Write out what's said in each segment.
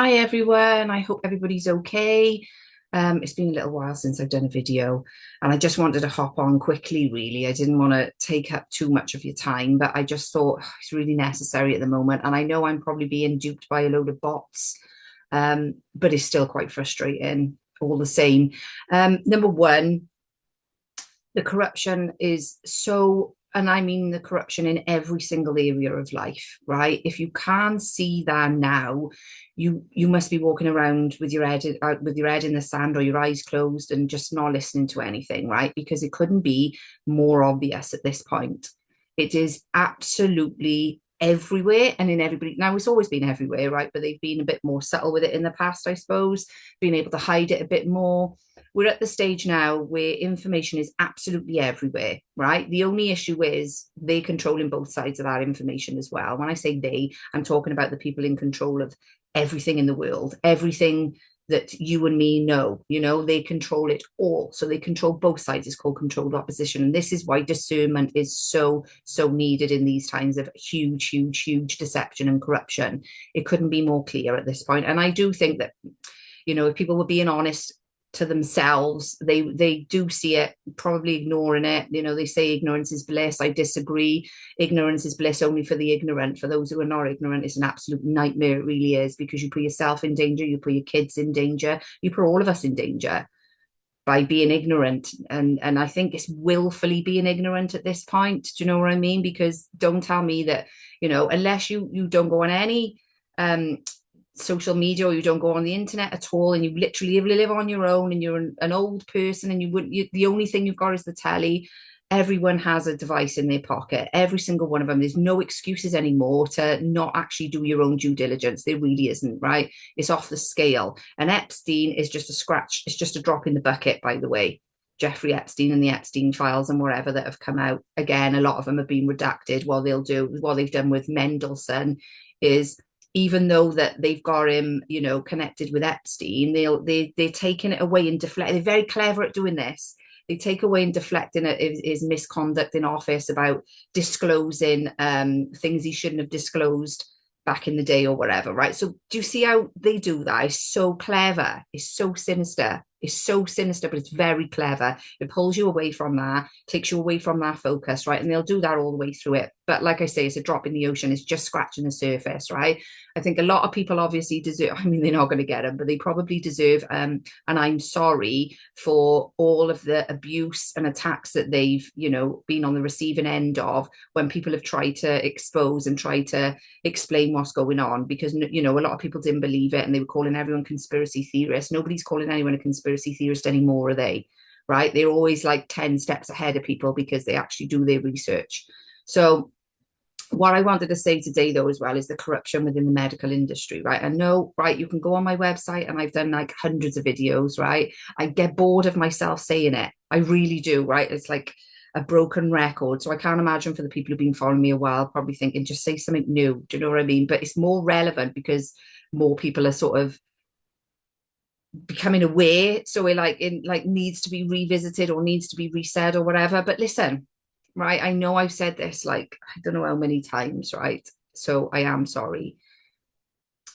Hi everyone, I hope everybody's okay. It's been a little while since I've done a video and I just wanted to hop on quickly, really. I didn't want to take up too much of your time, but I just thought it's really necessary at the moment. And I know I'm probably being duped by a load of bots, but it's still quite frustrating all the same. Number one, the corruption is so, and I mean the corruption in every single area of life, right? If you can't see that now, you must be walking around with your head out with your head in the sand or your eyes closed and just not listening to anything, right? Because it couldn't be more obvious at this point. It is absolutely everywhere and in everybody. Now it's always been everywhere, right? But they've been a bit more subtle with it in the past, I suppose, being able to hide it a bit more. We're at the stage now where information is absolutely everywhere, right? The only issue is they controlling both sides of that information as well. When I say they, I'm talking about the people in control of everything in the world, everything that you and me know, they control it all. So they control both sides. It's called controlled opposition. And this is why discernment is so, so needed in these times of huge, huge, huge deception and corruption. It couldn't be more clear at this point. And I do think that, if people were being honest to themselves, they do see it, probably ignoring it. They say ignorance is bliss. I disagree. Ignorance is bliss only for the ignorant. For those who are not ignorant, it's an absolute nightmare. It really is, because you put yourself in danger, you put your kids in danger, you put all of us in danger by being ignorant. And I think it's willfully being ignorant at this point. Do you know what I mean? Because don't tell me that, unless you don't go on any social media, or you don't go on the internet at all, and you literally live on your own, and you're an old person, and the only thing you've got is the telly. Everyone has a device in their pocket, every single one of them. There's no excuses anymore to not actually do your own due diligence. There really isn't, right? It's off the scale. And Epstein is just a scratch. It's just a drop in the bucket, by the way. Jeffrey Epstein and the Epstein files and whatever that have come out. Again, a lot of them have been redacted. What they've done with Mendelssohn is, even though that they've got him, connected with Epstein, they're taking it away and deflect. They're very clever at doing this. They take away and deflecting his misconduct in office about disclosing things he shouldn't have disclosed back in the day or whatever, right? So do you see how they do that? It's so clever. It's so sinister. It's so sinister, but it's very clever. It pulls you away from that, takes you away from that focus, right? And they'll do that all the way through it. But like I say, it's a drop in the ocean. It's just scratching the surface, right? I think a lot of people obviously deserve, I mean, they're not going to get them, but they probably deserve, and I'm sorry for all of the abuse and attacks that they've, been on the receiving end of, when people have tried to expose and try to explain what's going on, because, a lot of people didn't believe it and they were calling everyone conspiracy theorists. Nobody's calling anyone a conspiracy theorist anymore, are they? Right? They're always like 10 steps ahead of people because they actually do their research. So what I wanted to say today, though, as well, is the corruption within the medical industry, right? I know, right, you can go on my website and I've done like hundreds of videos, right? I get bored of myself saying it. I really do, right? It's like a broken record. So I can't imagine, for the people who've been following me a while, probably thinking, just say something new. Do you know what I mean? But it's more relevant because more people are sort of becoming aware. So it needs to be revisited or needs to be resaid or whatever. But listen, right? I know I've said this like I don't know how many times, right? So I am sorry.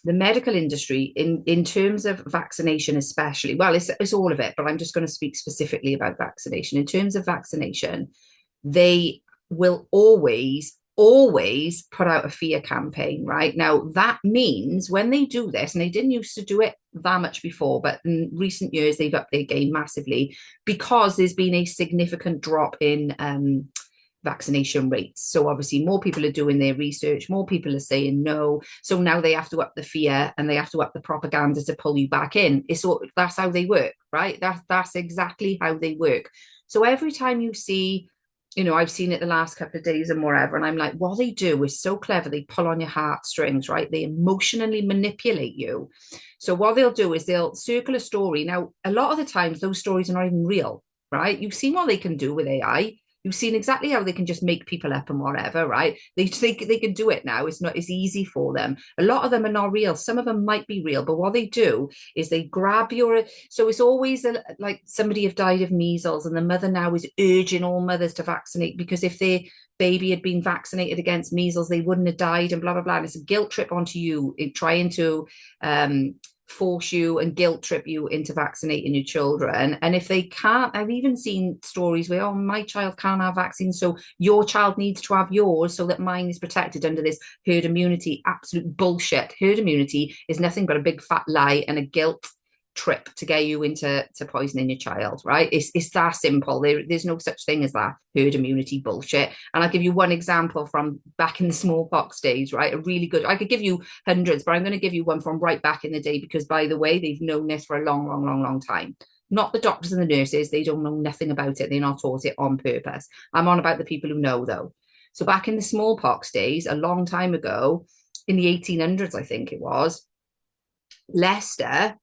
The medical industry, in terms of vaccination, especially, well, it's all of it, but I'm just going to speak specifically about vaccination. In terms of vaccination, they will always put out a fear campaign, right? Now, that means when they do this, and they didn't used to do it that much before, but in recent years, they've upped their game massively, because there's been a significant drop in vaccination rates. So obviously more people are doing their research, more people are saying no. So now they have to up the fear and they have to up the propaganda to pull you back in. That's how they work, right? That's exactly how they work. So every time you see, I've seen it the last couple of days and whatever, and I'm like, what they do is so clever. They pull on your heartstrings, right? They emotionally manipulate you. So what they'll do is they'll circle a story. Now, a lot of the times those stories are not even real, right? You've seen what they can do with AI. You've seen exactly how they can just make people up and whatever, right? They can do it now. It's easy for them. A lot of them are not real. Some of them might be real, but what they do is they grab your. So it's always like somebody have died of measles, and the mother now is urging all mothers to vaccinate, because if their baby had been vaccinated against measles, they wouldn't have died, and blah, blah, blah. And it's a guilt trip onto you, trying to force you and guilt trip you into vaccinating your children. And if they can't, I've even seen stories where, oh, my child can't have vaccines, so your child needs to have yours so that mine is protected under this herd immunity. Absolute bullshit. Herd immunity is nothing but a big fat lie and a guilt trip to get you into poisoning your child, right? It's that simple. There's no such thing as that herd immunity bullshit. And I'll give you one example from back in the smallpox days, right? A really good, I could give you hundreds, but I'm going to give you one from right back in the day, because by the way, they've known this for a long, long, long, long time. Not the doctors and the nurses. They don't know nothing about it. They're not taught it on purpose. I'm on about the people who know, though. So back in the smallpox days, a long time ago, in the 1800s, I think it was, Leicester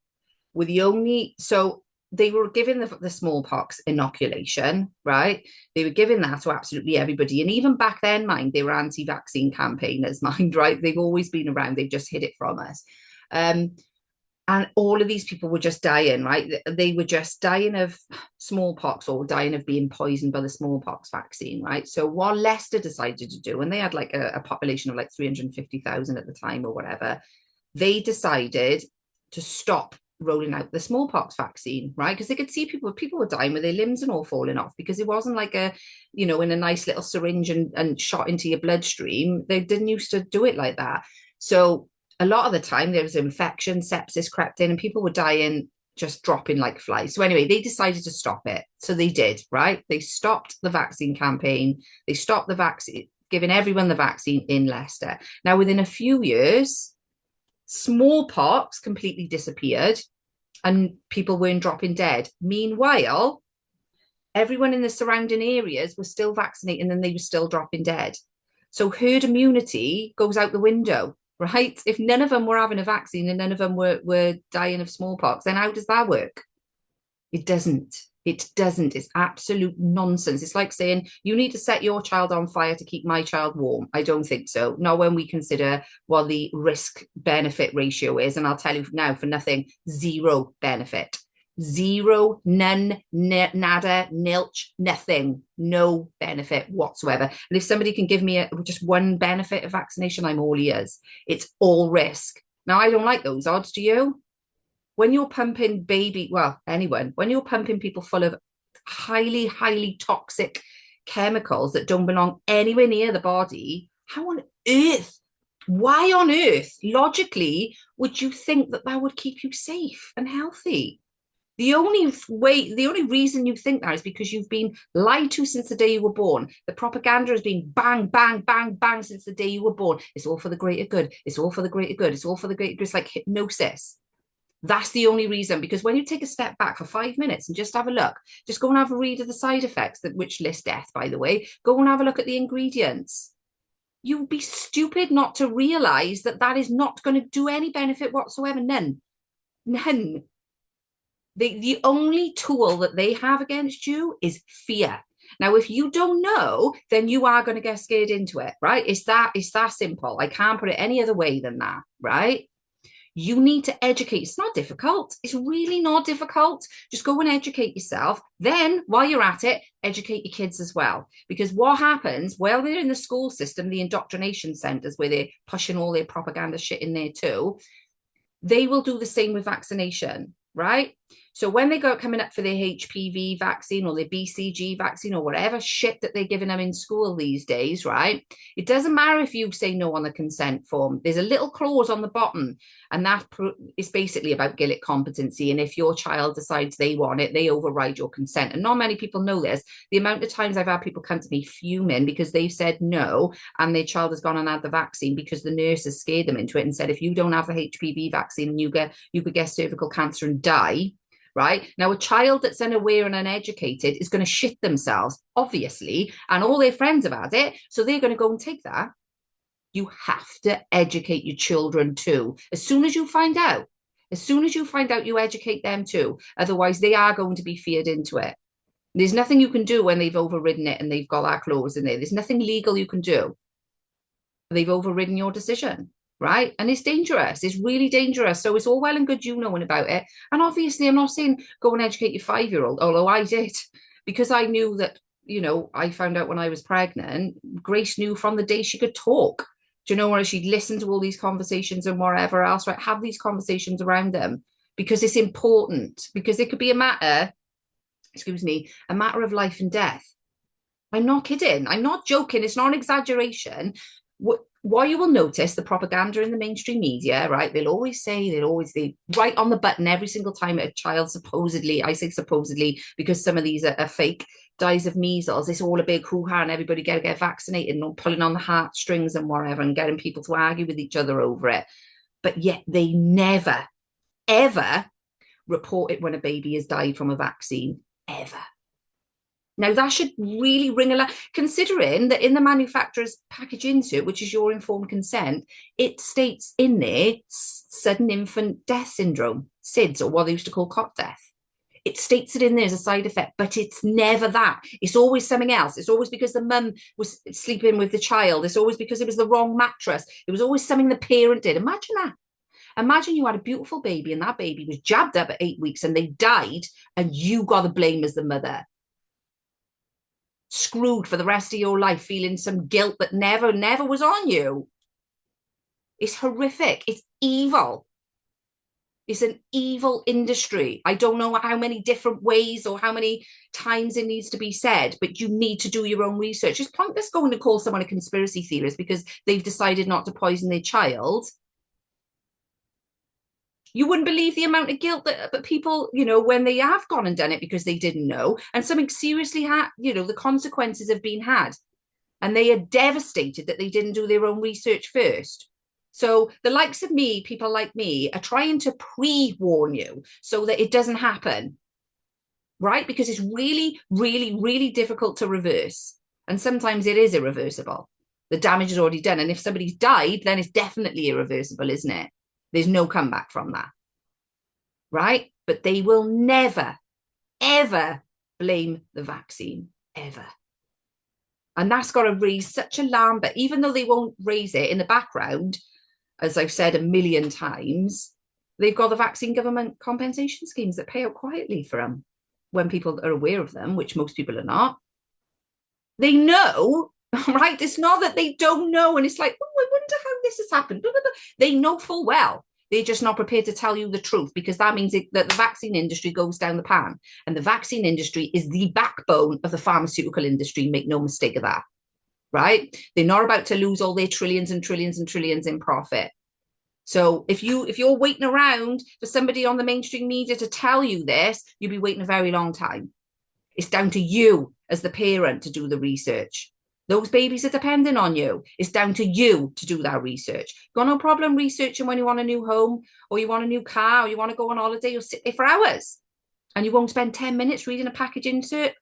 were the only, so they were given the smallpox inoculation, right? They were giving that to absolutely everybody. And even back then, mind, they were anti-vaccine campaigners, mind, right? They've always been around. They've just hid it from us. And all of these people were just dying, right? They were just dying of smallpox or dying of being poisoned by the smallpox vaccine, right? So what Leicester decided to do, and they had like a population of like 350,000 at the time or whatever, they decided to stop rolling out the smallpox vaccine, right? Because they could see people were dying with their limbs and all falling off, because it wasn't like a, you know, in a nice little syringe and shot into your bloodstream. They didn't used to do it like that. So a lot of the time there was infection, sepsis crept in, and people were dying, just dropping like flies. So anyway, they decided to stop it. So they did, right? They stopped the vaccine campaign. They stopped the vaccine, giving everyone the vaccine in Leicester. Now, within a few years, smallpox completely disappeared and people weren't dropping dead. Meanwhile, everyone in the surrounding areas was still vaccinating and they were still dropping dead. So herd immunity goes out the window, right? If none of them were having a vaccine and none of them were dying of smallpox, then how does that work? It doesn't. It doesn't. It's absolute nonsense. It's like saying you need to set your child on fire to keep my child warm. I don't think so. Not when we consider what the risk benefit ratio is. And I'll tell you now, for nothing, zero benefit. Zero, none, nada, nilch, nothing, no benefit whatsoever. And if somebody can give me just one benefit of vaccination, I'm all ears. It's all risk. Now, I don't like those odds, do you? When you're pumping when you're pumping people full of highly, highly toxic chemicals that don't belong anywhere near the body, how on earth, why on earth, logically, would you think that would keep you safe and healthy? The only reason you think that is because you've been lied to since the day you were born. The propaganda has been bang, bang, bang, bang since the day you were born. It's all for the greater good. It's all for the greater good. It's all for the greater good. It's like hypnosis. That's the only reason, because when you take a step back for 5 minutes and just have a look, just go and have a read of the side effects, which list death, by the way, go and have a look at the ingredients. You'd be stupid not to realize that is not going to do any benefit whatsoever. None. The only tool that they have against you is fear. Now, if you don't know, then you are going to get scared into it, right? It's that simple. I can't put it any other way than that, right? You need to educate. It's not difficult. It's really not difficult. Just go and educate yourself. Then, while you're at it, educate your kids as well. Because what happens, while they're in the school system, the indoctrination centres where they're pushing all their propaganda shit in there too, they will do the same with vaccination, right? So when they go coming up for their HPV vaccine or their BCG vaccine or whatever shit that they're giving them in school these days, right? It doesn't matter if you say no on the consent form. There's a little clause on the bottom, and that is basically about Gillick competency. And if your child decides they want it, they override your consent. And not many people know this. The amount of times I've had people come to me fuming because they've said no and their child has gone and had the vaccine because the nurse has scared them into it and said, if you don't have the HPV vaccine, you could get cervical cancer and die. Right now, a child that's unaware and uneducated is going to shit themselves, obviously, and all their friends have had it, so they're going to go and take that. You have to educate your children too. As soon as you find out, you educate them too. Otherwise, they are going to be feared into it. There's nothing you can do when they've overridden it and they've got that clause in there. There's nothing legal you can do. They've overridden your decision. Right? And it's dangerous. It's really dangerous. So it's all well and good you knowing about it. And obviously, I'm not saying go and educate your 5-year-old, although I did, because I knew that I found out when I was pregnant, Grace knew from the day she could talk. Do you know, where she'd listen to all these conversations and whatever else, right? Have these conversations around them because it's important, because it could be a matter, excuse me, a matter of life and death. I'm not kidding. I'm not joking. It's not an exaggeration. Why you will notice the propaganda in the mainstream media, right? They right on the button every single time a child supposedly, I say supposedly because some of these are fake, dies of measles. It's all a big hoo-ha and everybody got to get vaccinated and pulling on the heartstrings and whatever and getting people to argue with each other over it. But yet they never, ever report it when a baby has died from a vaccine, ever. Now, that should really ring a line, considering that in the manufacturer's package insert, which is your informed consent, it states in there sudden infant death syndrome, SIDS, or what they used to call cot death. It states it in there as a side effect, but it's never that. It's always something else. It's always because the mum was sleeping with the child. It's always because it was the wrong mattress. It was always something the parent did. Imagine that. Imagine you had a beautiful baby and that baby was jabbed up at 8 weeks and they died and you got the blame as the mother. Screwed for the rest of your life, feeling some guilt that never was on you. It's horrific. It's evil. It's an evil industry. I don't know how many different ways or how many times it needs to be said, but you need to do your own research. It's pointless going to call someone a conspiracy theorist because they've decided not to poison their child. You wouldn't believe the amount of guilt that people, when they have gone and done it because they didn't know, and something seriously the consequences have been had. And they are devastated that they didn't do their own research first. So the likes of me, people like me, are trying to pre-warn you so that it doesn't happen, right? Because it's really, really, really difficult to reverse. And sometimes it is irreversible. The damage is already done. And if somebody's died, then it's definitely irreversible, isn't it? There's no comeback from that, right? But they will never, ever blame the vaccine, ever. And that's got to raise such alarm. But even though they won't raise it in the background, as I've said a million times, they've got the vaccine government compensation schemes that pay out quietly for them when people are aware of them, which most people are not. They know, right? It's not that they don't know. And it's like, oh, I wonder how this has happened. They know full well. They're just not prepared to tell you the truth because that means that the vaccine industry goes down the pan. And the vaccine industry is the backbone of the pharmaceutical industry. Make no mistake of that, right? They're not about to lose all their trillions and trillions and trillions in profit. So if you're waiting around for somebody on the mainstream media to tell you this, you'll be waiting a very long time. It's down to you as the parent to do the research. Those babies are depending on you. It's down to you to do that research. Got no problem researching when you want a new home or you want a new car or you want to go on holiday. You'll sit there for hours and you won't spend 10 minutes reading a package insert.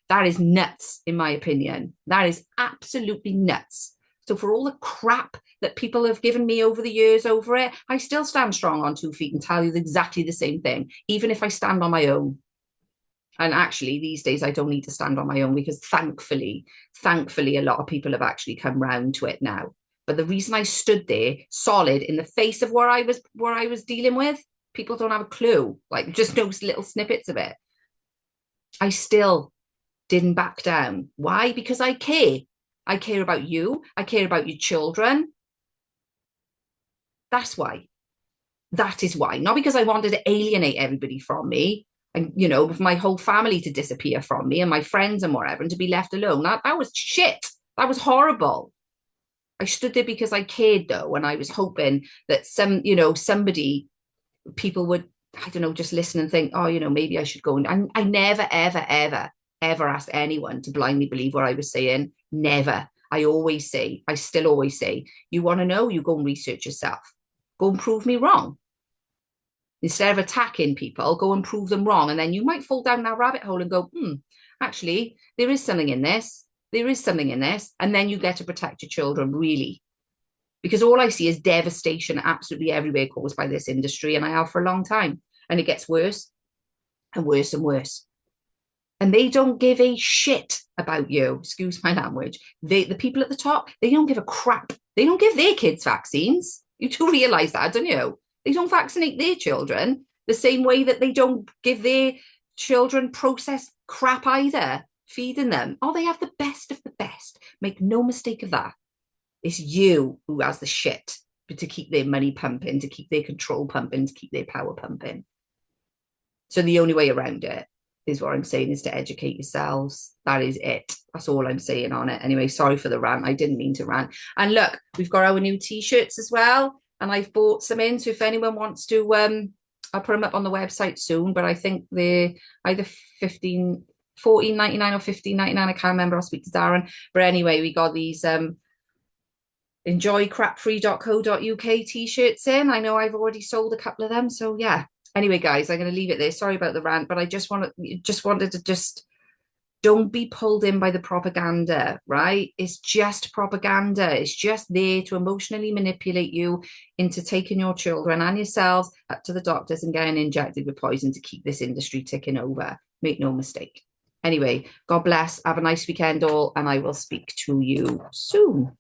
That is nuts, in my opinion. That is absolutely nuts. So for all the crap that people have given me over the years over it, I still stand strong on 2 feet and tell you exactly the same thing, even if I stand on my own. And actually, these days, I don't need to stand on my own because thankfully, a lot of people have actually come round to it now. But the reason I stood there solid in the face of what I was dealing with, people don't have a clue, like just those little snippets of it. I still didn't back down. Why? Because I care. I care about you. I care about your children. That's why. That is why. Not because I wanted to alienate everybody from me and, with my whole family to disappear from me and my friends and whatever and to be left alone. That was shit. That was horrible. I stood there because I cared, though, and I was hoping that people would, I don't know, just listen and think, oh, maybe I should go. And I never, ever, ever, ever asked anyone to blindly believe what I was saying. Never. I still always say, you want to know, you go and research yourself. Go and prove me wrong. Instead of attacking people, go and prove them wrong. And then you might fall down that rabbit hole and go, actually, there is something in this. There is something in this. And then you get to protect your children, really. Because all I see is devastation absolutely everywhere caused by this industry. And I have for a long time. And it gets worse and worse and worse. And they don't give a shit about you. Excuse my language. The people at the top, they don't give a crap. They don't give their kids vaccines. You do realise that, don't you? They don't vaccinate their children the same way that they don't give their children processed crap either. feeding them. Oh, they have the best of the best. Make no mistake of that. It's you who has the shit to keep their money pumping, to keep their control pumping, to keep their power pumping. So the only way around it is what I'm saying is to educate yourselves. That is it. That's all I'm saying on it. Anyway, sorry for the rant. I didn't mean to rant. And look, we've got our new t-shirts as well. And I've bought some in. So if anyone wants to, I'll put them up on the website soon. But I think they're either 14.99 or 15.99. I can't remember. I'll speak to Darren. But anyway, we got these enjoycrapfree.co.uk t-shirts in. I know I've already sold a couple of them. So yeah. Anyway, guys, I'm going to leave it there. Sorry about the rant, but I just wanted to just don't be pulled in by the propaganda, right? It's just propaganda. It's just there to emotionally manipulate you into taking your children and yourselves up to the doctors and getting injected with poison to keep this industry ticking over. Make no mistake. Anyway, God bless. Have a nice weekend all, and I will speak to you soon.